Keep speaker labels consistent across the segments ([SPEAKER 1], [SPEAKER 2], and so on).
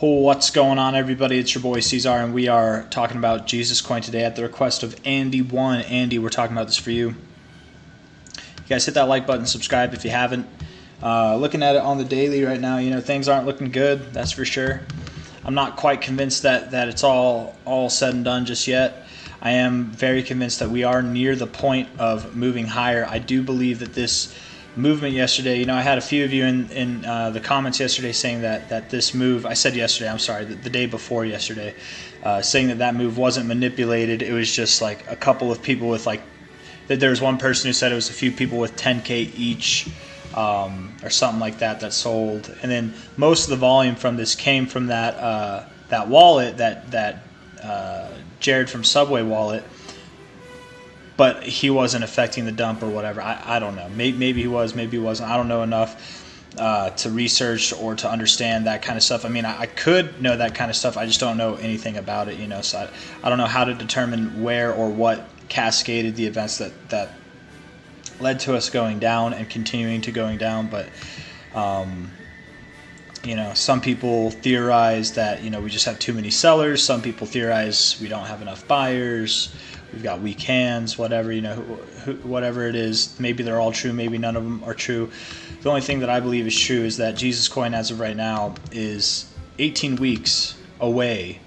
[SPEAKER 1] What's going on, everybody? It's your boy C-Zar, and we are talking about Jesus Coin today at the request of Andy1. Andy, we're talking about this for you. You guys hit that like button, subscribe if you haven't. Looking at it on the daily right now, things aren't looking good, that's for sure. I'm not quite convinced that it's all said and done just yet. I am very convinced that we are near the point of moving higher. I do believe that this movement yesterday, I had a few of you in the comments yesterday saying that this move, I said yesterday, I'm sorry, the day before yesterday, saying that move wasn't manipulated. It was just like a couple of people with that there was one person who said it was a few people with 10K each or something like that sold. And then most of the volume from this came from that wallet, that Jared from Subway wallet. But he wasn't affecting the dump or whatever. I don't know. Maybe he was, maybe he wasn't. I don't know enough to research or to understand that kind of stuff. I mean, I could know that kind of stuff. I just don't know anything about it, So I don't know how to determine where or what cascaded the events that led to us going down and continuing to going down. But, some people theorize that, we just have too many sellers. Some people theorize we don't have enough buyers. We've got weak hands, whatever, whatever it is. Maybe they're all true, maybe none of them are true. The only thing that I believe is true is that Jesus Coin, as of right now, is 18 weeks away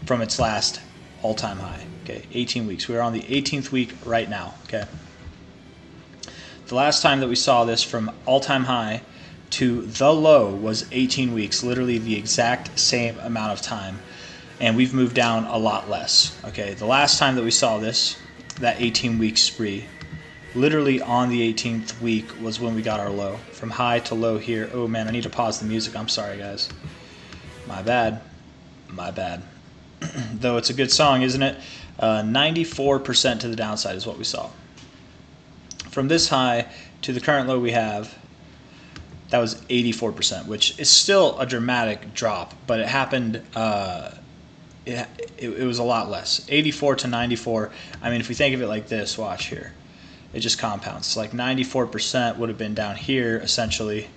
[SPEAKER 1] from its last all-time high. Okay, 18 weeks. We're on the 18th week right now. Okay. The last time that we saw this from all-time high to the low was 18 weeks, literally the exact same amount of time. And we've moved down a lot less. Okay, the last time that we saw this, that 18-week spree, literally on the 18th week was when we got our low. From high to low here. Oh man, I need to pause the music. I'm sorry, guys. My bad. Though it's a good song, isn't it? 94% to the downside is what we saw. From this high to the current low we have, that was 84%, which is still a dramatic drop, but it happened... It was a lot less. 84 to 94. I mean, if we think of it like this, watch here. It just compounds. So like 94% would have been down here, essentially.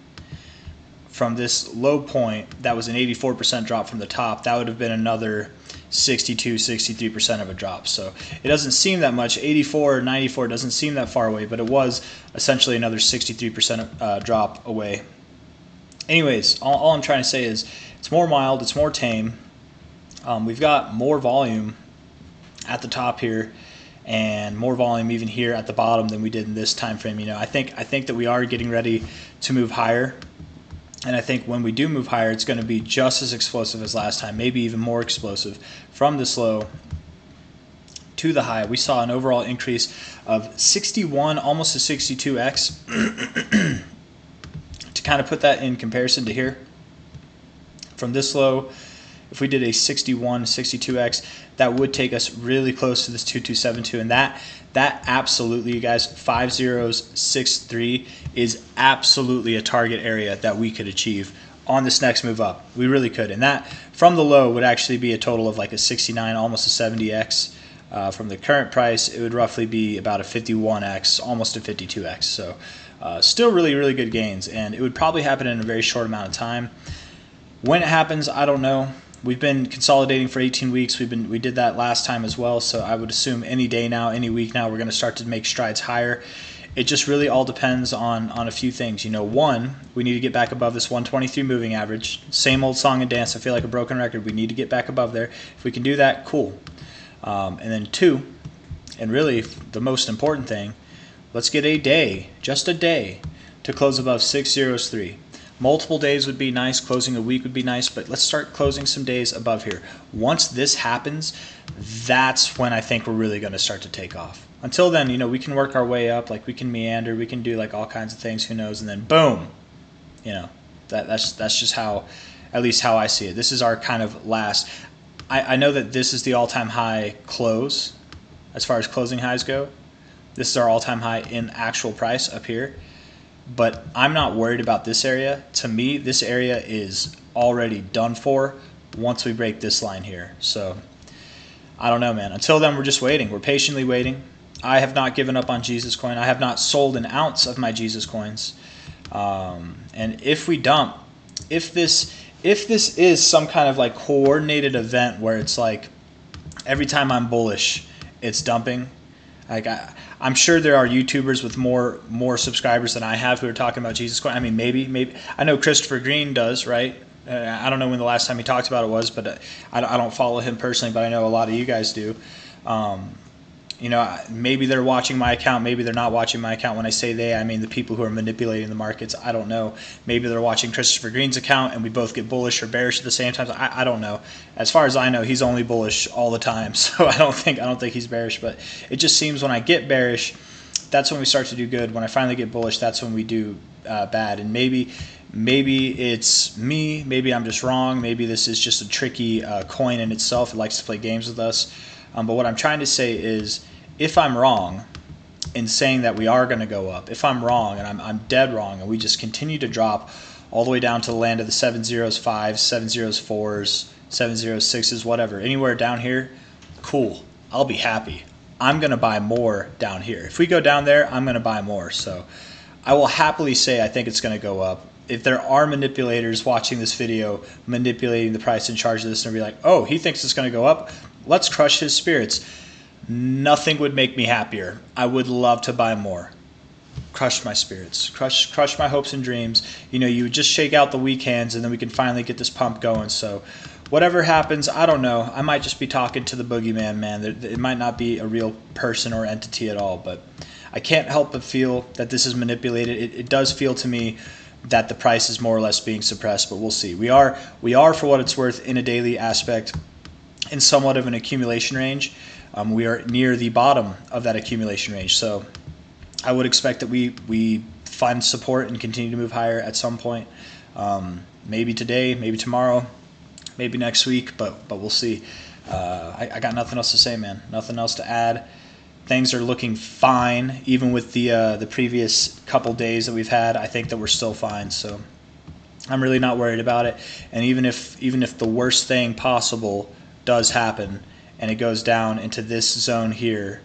[SPEAKER 1] From this low point, that was an 84% drop from the top. That would have been another 62, 63% of a drop. So it doesn't seem that much. 84 or 94 doesn't seem that far away, but it was essentially another 63% drop away. Anyways, all I'm trying to say is it's more mild, it's more tame. We've got more volume at the top here and more volume even here at the bottom than we did in this time frame. I think that we are getting ready to move higher, and I think when we do move higher, it's going to be just as explosive as last time, maybe even more explosive. From this low to the high, we saw an overall increase of 61, almost a 62x. To kind of put that in comparison to here, from this low, if we did a 61, 62x, that would take us really close to this 2272, and that absolutely, you guys, 5063 is absolutely a target area that we could achieve on this next move up. We really could, and that from the low would actually be a total of like a 69, almost a 70x. From the current price, it would roughly be about a 51x, almost a 52x. So still really, really good gains, and it would probably happen in a very short amount of time. When it happens, I don't know. We've been consolidating for 18 weeks. We did that last time as well, so I would assume any day now, any week now, we're going to start to make strides higher. It just really all depends on a few things. One, we need to get back above this 123 moving average. Same old song and dance. I feel like a broken record. We need to get back above there. If we can do that, cool. And then two, and really the most important thing, let's get a day, just a day, to close above 603. Multiple days would be nice, closing a week would be nice, but let's start closing some days above here. Once this happens, that's when I think we're really going to start to take off. Until then, we can work our way up, like we can meander, we can do like all kinds of things, who knows, and then boom, that's just how, at least how I see it. This is our kind of last. I know that this is the all-time high close as far as closing highs go. This is our all-time high in actual price up here. But I'm not worried about this area. To me, this area is already done for once we break this line here. So, I don't know, man. Until then, we're just waiting. We're patiently waiting. I have not given up on Jesus Coin. I have not sold an ounce of my Jesus Coins. And if we dump, if this if this is some kind of like coordinated event where it's like every time I'm bullish, it's dumping. Like I'm sure there are YouTubers with more subscribers than I have who are talking about Jesus coin. I mean, maybe I know Christopher Green does, right? I don't know when the last time he talked about it was, but I don't follow him personally, but I know a lot of you guys do. You know, maybe they're watching my account, maybe they're not watching my account. When I say they, I mean the people who are manipulating the markets. I don't know. Maybe they're watching Christopher Green's account and we both get bullish or bearish at the same time. I don't know. As far as I know, he's only bullish all the time, so I don't think he's bearish. But it just seems when I get bearish, that's when we start to do good. When I finally get bullish, that's when we do bad. And maybe it's me. Maybe I'm just wrong. Maybe this is just a tricky coin in itself. It likes to play games with us. But what I'm trying to say is, if I'm wrong in saying that we are going to go up, if I'm wrong and I'm dead wrong and we just continue to drop all the way down to the land of the 7/0s, 5s, 7/0s, 4s, 7/0s, 6s, whatever, anywhere down here, cool. I'll be happy. I'm going to buy more down here. If we go down there, I'm going to buy more. So I will happily say I think it's going to go up. If there are manipulators watching this video manipulating the price in charge of this and be like, oh, he thinks it's going to go up, let's crush his spirits. Nothing would make me happier. I would love to buy more. Crush my spirits. Crush my hopes and dreams. You know, you would just shake out the weak hands and then we can finally get this pump going. So whatever happens, I don't know. I might just be talking to the boogeyman, man. It might not be a real person or entity at all, but I can't help but feel that this is manipulated. It does feel to me that the price is more or less being suppressed, but we'll see. We are, for what it's worth, in a daily aspect, in somewhat of an accumulation range. We are near the bottom of that accumulation range, so I would expect that we find support and continue to move higher at some point. Maybe today, maybe tomorrow, maybe next week, but we'll see. I got nothing else to say, man. Nothing else to add. Things are looking fine, even with the previous couple days that we've had. I think that we're still fine, so I'm really not worried about it. And even if the worst thing possible does happen and it goes down into this zone here,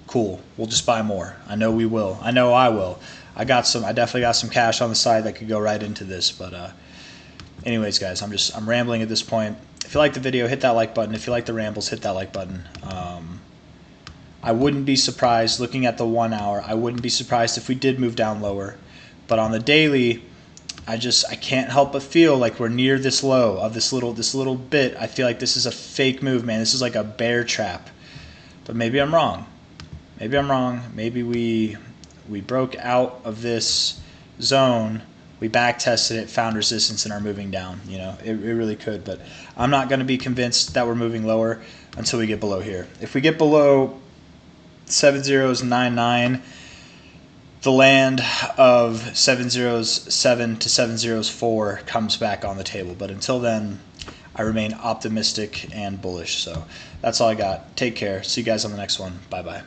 [SPEAKER 1] cool. We'll just buy more. I know we will. I know I will. I definitely got some cash on the side that could go right into this. But anyways, guys, I'm rambling at this point. If you like the video, hit that like button. If you like the rambles, hit that like button. I wouldn't be surprised, looking at the 1 hour, I wouldn't be surprised if we did move down lower. But on the daily, I can't help but feel like we're near this low of this little bit. I feel like this is a fake move, man. This is like a bear trap. But maybe I'm wrong. Maybe I'm wrong. Maybe we broke out of this zone, we back tested it, found resistance, and are moving down. You know, it really could. But I'm not going to be convinced that we're moving lower until we get below here. If we get below 7/0s 9/9, the land of 7/0s 7 to 7/0s 4 comes back on the table. But until then, I remain optimistic and bullish. So that's all I got. Take care. See you guys on the next one. Bye-bye.